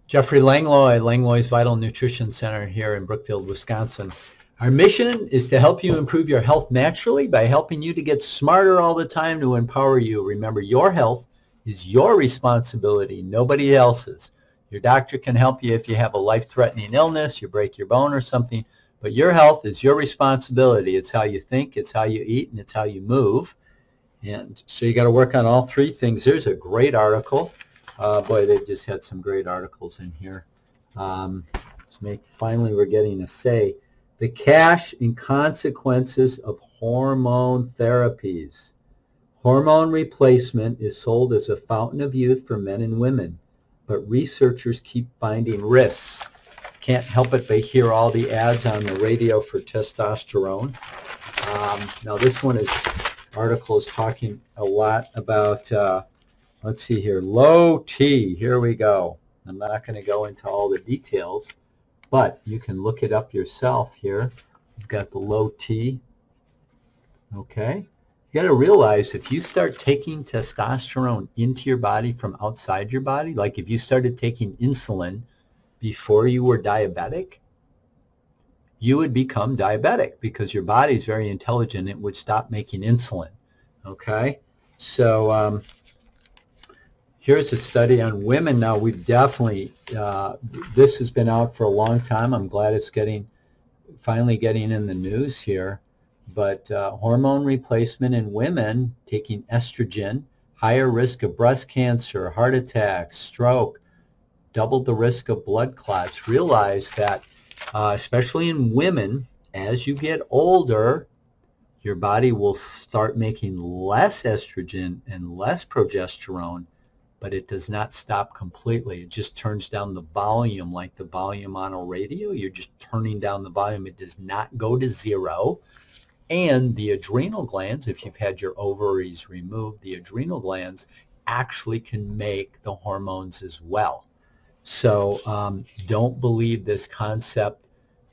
Jeffrey Langlois, Langlois Vital Nutrition Center here in Brookfield, Wisconsin. Our mission is to help you improve your health naturally by helping you to get smarter all the time to empower you. Remember, your health is your responsibility, nobody else's. Your doctor can help you if you have a life-threatening illness, you break your bone or something, but your health is your responsibility. It's how you think, it's how you eat, and it's how you move. And so you got to work on all three things. There's a great article. Boy, they've just had some great articles in here. Finally, we're getting a say. The cash and consequences of hormone therapies. Hormone replacement is sold as a fountain of youth for men and women, but researchers keep finding risks. Can't help it but hear all the ads on the radio for testosterone. Now this article is talking a lot about, let's see here, low T. Here we go. I'm not going to go into all the details, but you can look it up yourself here. You've got the low T. Okay. You got to realize if you start taking testosterone into your body from outside your body, like if you started taking insulin before you were diabetic, you would become diabetic because your body is very intelligent. It would stop making insulin. Okay. So here's a study on women. Now, we've definitely, this has been out for a long time. I'm glad it's finally getting in the news here. But hormone replacement in women taking estrogen, higher risk of breast cancer, heart attack, stroke, doubled the risk of blood clots. Realize that, especially in women, as you get older, your body will start making less estrogen and less progesterone, but it does not stop completely. It just turns down the volume, like the volume on a radio. You're just turning down the volume. It does not go to zero. And the adrenal glands, if you've had your ovaries removed, the adrenal glands actually can make the hormones as well. So don't believe this concept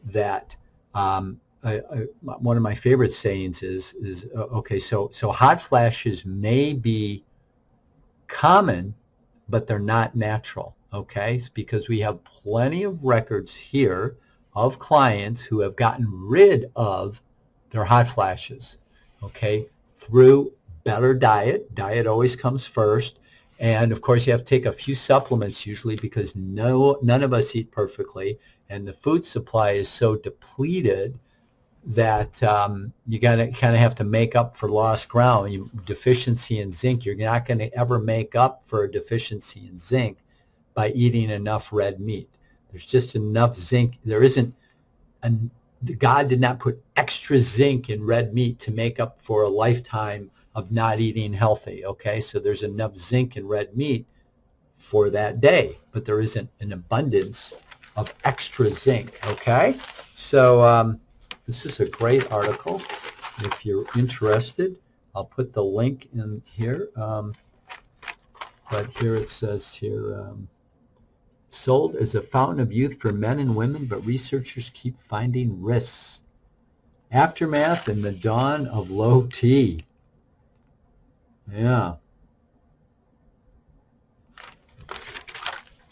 that one of my favorite sayings is okay, so hot flashes may be common, but they're not natural, okay? It's because we have plenty of records here of clients who have gotten rid of their hot flashes, okay, through better diet. Diet always comes first. And of course, you have to take a few supplements usually because none of us eat perfectly. And the food supply is so depleted that you got to kind of have to make up for lost ground. Deficiency in zinc, you're not going to ever make up for a deficiency in zinc by eating enough red meat. There's just enough zinc. There isn't, God did not put extra zinc in red meat to make up for a lifetime of not eating healthy, okay? So there's enough zinc in red meat for that day, but there isn't an abundance of extra zinc, okay? So this is a great article. If you're interested, I'll put the link in here. But here it says here, sold as a fountain of youth for men and women, but researchers keep finding risks. Aftermath and the dawn of low T. Yeah.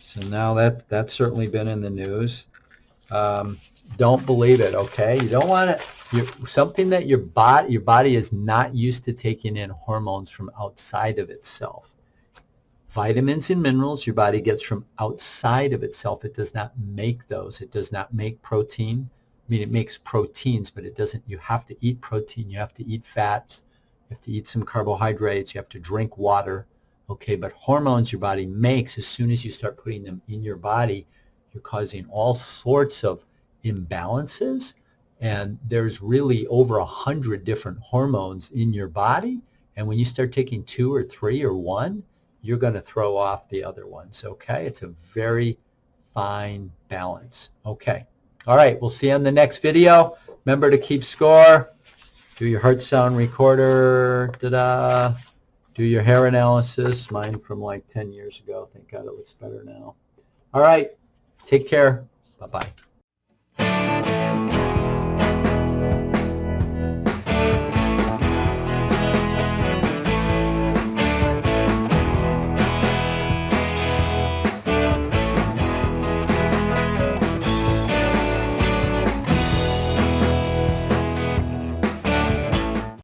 So now that's certainly been in the news. Don't believe it, okay? You don't want to, something that your body is not used to taking in hormones from outside of itself. Vitamins and minerals your body gets from outside of itself. It does not make those. It does not make protein. I mean, it makes proteins, but it doesn't. You have to eat protein. You have to eat fats. You have to eat some carbohydrates. You have to drink water. Okay, but hormones your body makes, as soon as you start putting them in your body, you're causing all sorts of imbalances. And there's really over 100 different hormones in your body. And when you start taking 2 or 3 or 1, you're going to throw off the other ones, okay? It's a very fine balance, okay? All right, we'll see you on the next video. Remember to keep score. Do your heart sound recorder. Ta-da. Do your hair analysis. Mine from like 10 years ago. Thank God it looks better now. All right, take care. Bye-bye.